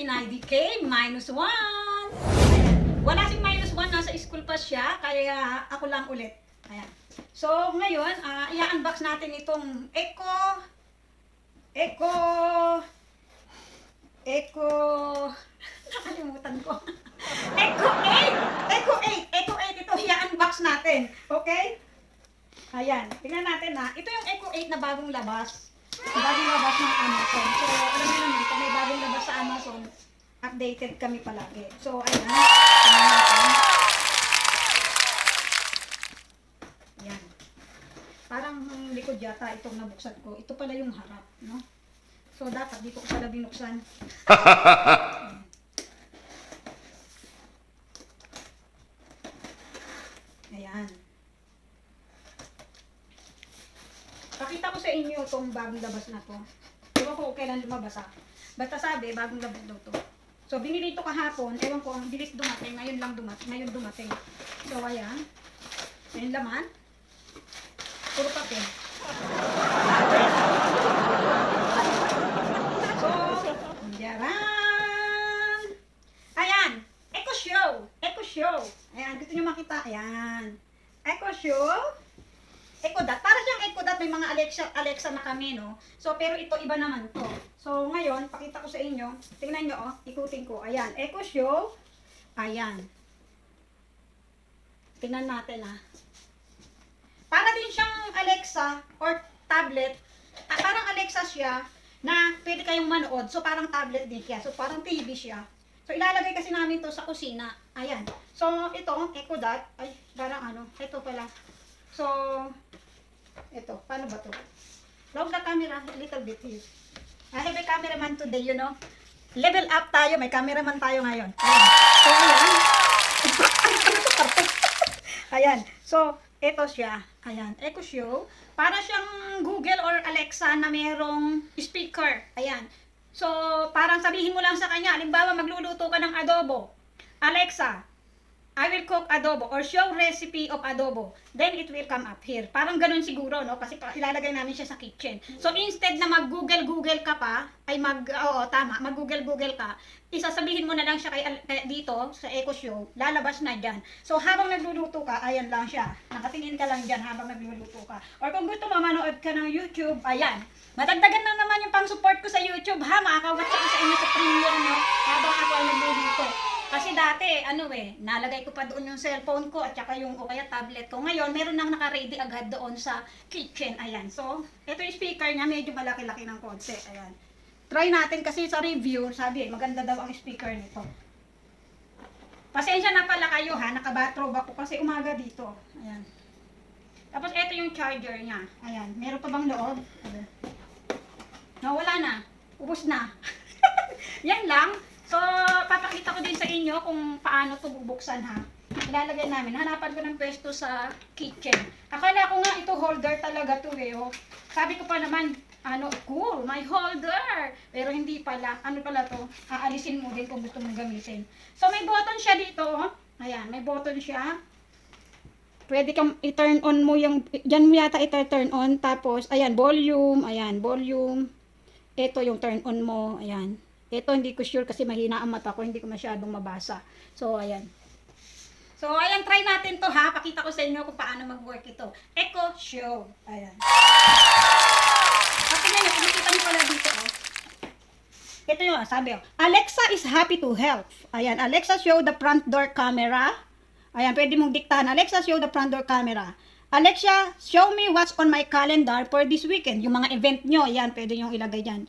Pinay DK -1. Wala sing -1, nasa school pa siya, kaya ako lang ulit. Ayan. So, ngayon, i-unbox natin itong nakalimutan ko. Echo 8 ito, i-unbox natin. Okay? Ayan, tingnan natin na. Ito yung Echo 8 na bagong labas. Bagong labas ng Amazon. So, alam niyo naman, kung may bagong labas sa Amazon, updated kami palagi. So, ayan. Tingnan natin. Ayan. Parang likod yata itong nabuksan ko. Ito pala yung harap, no? So, dapat dito ko pala binuksan. Ayan. Pakita ko sa inyo itong bagong labas na to. Ewan ko kailan lumabas ha. Basta sabi, bagong labas daw to. So, binili ito kahapon. Ewan ko, ang bilis dumating. Ngayon lang dumating. Ngayon dumating. So, ayan. Ayan laman. Puro papel. So, yaran. Ayan. Echo Show. Echo Show. Ayan, gusto nyo makita. Ayan. Echo Show. Echo Dot. Para siyang Echo Dot, may mga Alexa na kami, no? So, pero ito iba naman to. So, ngayon, pakita ko sa inyo. Tingnan nyo, oh. Ikutin ko. Ayan. Echo Show. Ayan. Tingnan natin, ah. Para din siyang Alexa or tablet. Parang Alexa siya na pwede kayong manood. So, parang tablet din siya. So, parang TV siya. So, ilalagay kasi namin to sa kusina. Ayan. So, ito, Echo Dot. Ay, parang ano. Ito pala. So, ito. Paano ba to? Lock the camera a little bit here. I have a cameraman today, you know. Level up tayo. May cameraman tayo ngayon. Ayan. So, ayan. Ayan. So, ito siya. Ayan. Echo Show. Para siyang Google or Alexa na mayroong speaker. Ayan. So, parang sabihin mo lang sa kanya, halimbawa magluluto ka ng adobo. Alexa, I will cook adobo or show recipe of adobo. Then it will come up here. Parang ganun siguro, no? Kasi ilalagay namin siya sa kitchen. So instead na mag-Google ka pa, ay mag-Google ka, isasabihin mo na lang siya dito sa Echo Show, lalabas na dyan. So habang nagluluto ka, ayan lang siya. Nakatingin ka lang dyan habang nagluluto ka. Or kung gusto mo manood ka ng YouTube, ayan. Madagdagan na naman yung pang-support ko sa YouTube, ha? Makakawat ko sa inyo sa premium, no? Habang ako ay nagluluto. Kasi dati, nalagay ko pa doon yung cellphone ko at saka yung o kaya tablet ko. Ngayon, meron nang naka-ready agad doon sa kitchen. Ayan. So, ito yung speaker niya, medyo malaki-laki ng konti. Ayan. Try natin kasi sa review, sabi, maganda daw ang speaker nito. Pasensya na pala kayo ha, naka-bathrobe ako kasi umaga dito. Ayan. Tapos, ito yung charger niya. Ayan. Meron pa bang loob? Ayan. Wala na. Ubus na. Yan lang. So, papakita ko din sa inyo kung paano ito bubuksan ha. Ilalagay namin. Hanapan ko ng pwesto sa kitchen. Akala ko nga ito holder talaga to eh. Oh. Sabi ko pa naman, cool, my holder. Pero hindi pala. Ano pala to? Aalisin mo din kung gusto mong gamitin. So, may button siya dito. Oh. Ayan, may button siya. Pwede kang i-turn on mo yung, dyan mo yata i-turn on. Tapos, ayan, volume. Ayan, volume. Ito yung turn on mo. Ayan. Ito hindi ko sure kasi mahina ang mata ko, hindi ko masyadong mabasa. So, ayan. So, ayan, try natin to ha. Pakita ko sa inyo kung paano mag-work ito. Echo Show. Ayan. At tingnan nyo, kumikita nyo pala dito. Oh. Ito yung sabi. Alexa is happy to help. Ayan, Alexa show the front door camera. Ayan, pwede mong diktahan. Alexa show the front door camera. Alexa, show me what's on my calendar for this weekend. Yung mga event nyo, ayan, pwede nyo ilagay dyan.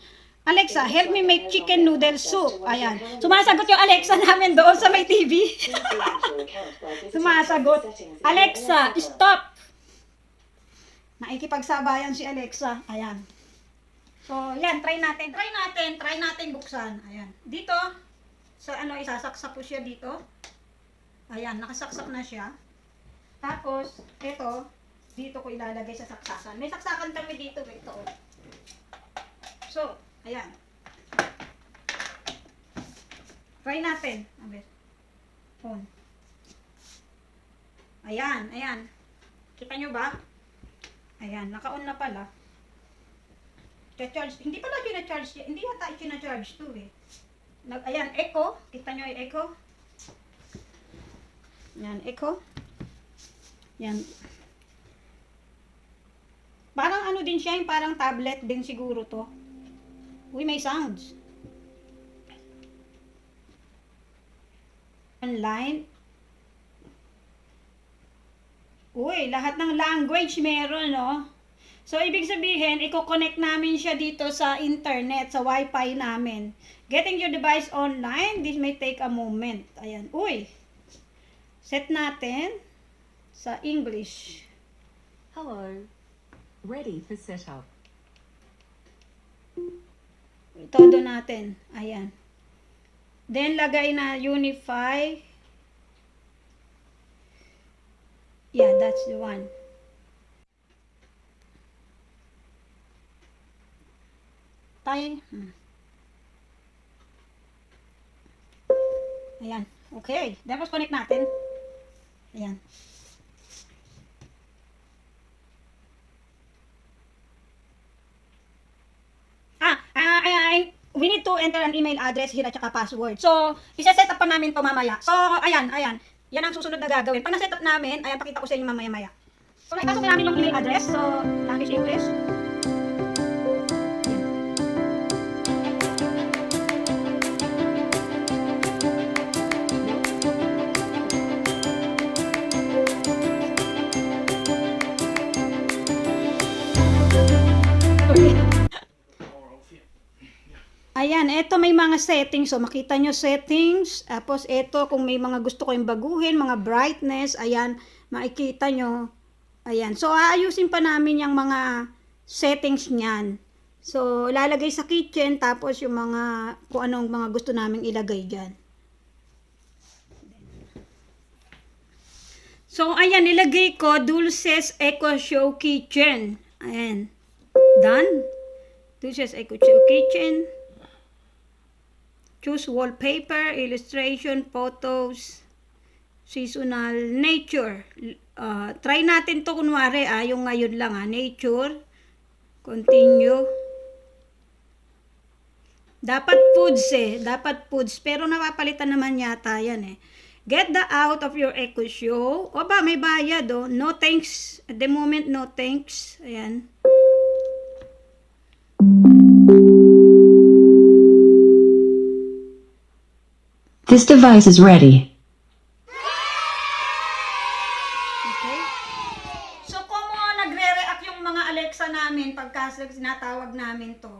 Alexa, help me make chicken noodle soup. Ayan. Sumasagot yung Alexa namin doon sa may TV. Sumasagot. Alexa, stop. Nakikipagsabayan si Alexa. Ayan. So, yan. Try natin buksan. Ayan. Dito, sa isasaksak ko siya dito. Ayan, nakasaksak na siya. Tapos, ito, dito ko ilalagay sa saksakan. May saksakan kami dito. Ito. So, ayan. Try natin. On. Ayan, ayan. Kita nyo ba? Ayan, naka-on na pala. Charge. Hindi pala charge. Hindi yata charge to eh. Ayan, echo. Kita nyo yung echo? Yan, echo. Yan. Parang ano din siya, yung parang tablet din siguro to. Uy, may sounds. Online. Uy, lahat ng language meron, no? So, ibig sabihin, i-connect namin siya dito sa internet, sa wifi namin. Getting your device online, this may take a moment. Ayan. Uy, set natin sa English. Hello. Ready for setup. Todo natin. Ayan. Then, lagay na Unify. Yeah, that's the one. Tayo. Ayan. Okay. Tapos connect natin. Ayan. We need to enter an email address here at saka password. So, isa-set up pa namin to mamaya. So, ayan. Yan ang susunod na gagawin. Pag na-set up namin, ayan, pakita ko sa inyo mamaya-maya. So, naipasok na namin yung email address. So, language English. Ayan, eto may mga settings. So, makita nyo settings. Tapos, eto kung may mga gusto ko yung baguhin, mga brightness. Ayan, makikita nyo. Ayan. So, aayusin pa namin yung mga settings niyan. So, lalagay sa kitchen. Tapos, yung mga, kung anong mga gusto naming ilagay dyan. So, ayan, nilagay ko Dulce's Echo Show Kitchen. Ayan. Done. Dulce's Echo Show Kitchen. Choose wallpaper, illustration, photos, seasonal, nature. Try natin to kunwari, yung ngayon lang, nature. Continue. Dapat foods, pero napapalitan naman yata yan eh. Get the out of your Echo Show. O ba, may bayad oh. No thanks. At the moment, no thanks. Ayan. This device is ready. Okay. So, kung nagre-react yung mga Alexa namin pagka sinatawag namin to,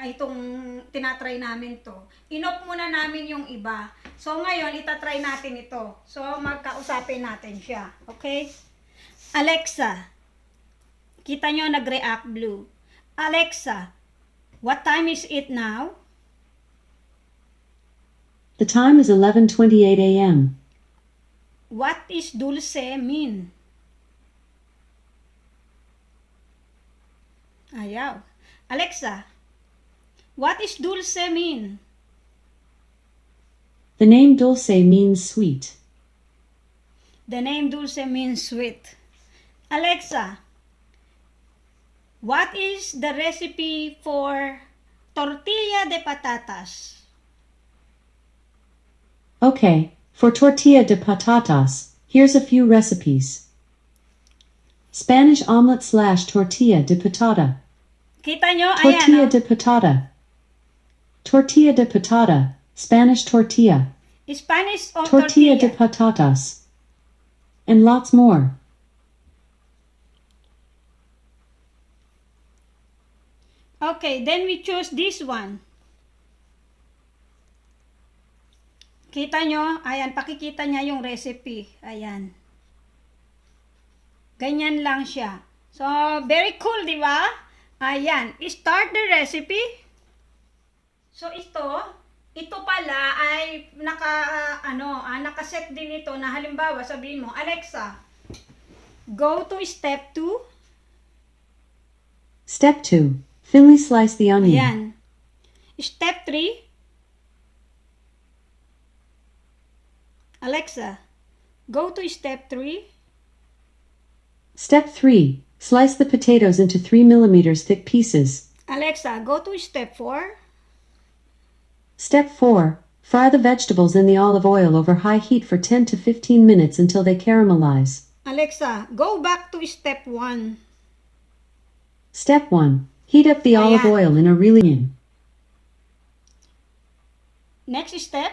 itong tinatry namin to, in-off muna namin yung iba. So, ngayon, itatry natin ito. So, magkausapin natin siya. Okay? Alexa, kita nyo nag-react blue. Alexa, what time is it now? The time is 11:28 a.m. What is dulce mean? Ayaw. Alexa, what is dulce mean? The name Dulce means sweet. The name dulce means sweet. Alexa, what is the recipe for tortilla de patatas? Okay, for tortilla de patatas, here's a few recipes. Spanish omelet / tortilla de patata. Kita nyo? Tortilla Ayan, de patata. Tortilla de patata, Spanish tortilla. Spanish o Tortilla de patatas. And lots more. Okay, then we choose this one. Kita nyo? Ayan, pakikita niya yung recipe. Ayan. Ganyan lang siya. So, very cool, di ba? Ayan. Start the recipe. So, ito pala ay nakaset din ito na halimbawa, sabihin mo, Alexa, go to step 2. Step 2. Thinly slice the onion. Ayan. Step 3. Alexa, go to step 3. Step 3. Slice the potatoes into 3 millimeters thick pieces. Alexa, go to step 4. Step 4. Fry the vegetables in the olive oil over high heat for 10 to 15 minutes until they caramelize. Alexa, go back to step 1. Step 1. Heat up the olive Ayan. oil in a reeling. Next step.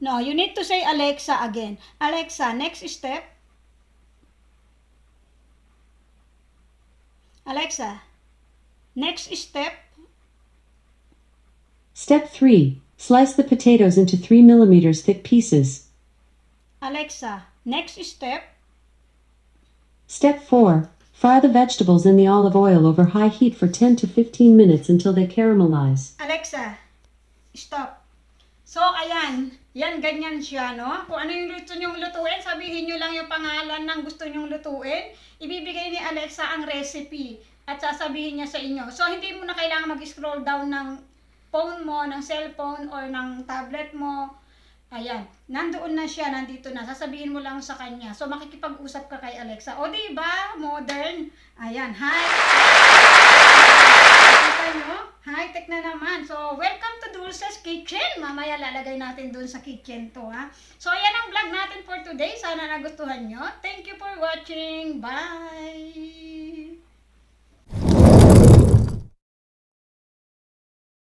No, you need to say Alexa again. Alexa, next step. Alexa, next step. Step 3. Slice the potatoes into 3 millimeters thick pieces. Alexa, next step. Step 4. Fry the vegetables in the olive oil over high heat for 10 to 15 minutes until they caramelize. Alexa, stop. So, ayan. Yan, ganyan siya, no? Kung ano yung gusto nyong lutuin, sabihin nyo lang yung pangalan ng gusto nyong lutuin. Ibibigay ni Alexa ang recipe at sasabihin niya sa inyo. So, hindi mo na kailangan mag-scroll down ng phone mo, ng cellphone, or ng tablet mo. Ayan, nandoon na siya, nandito na. Sasabihin mo lang sa kanya. So, makikipag-usap ka kay Alexa. O, diba? Modern. Ayan, hi. Kita nyo? High-tech na naman. So, welcome to Dulce's Kitchen. Mamaya lalagay natin dun sa kitchen to, ha. So, ayan ang vlog natin for today. Sana nagustuhan nyo. Thank you for watching. Bye!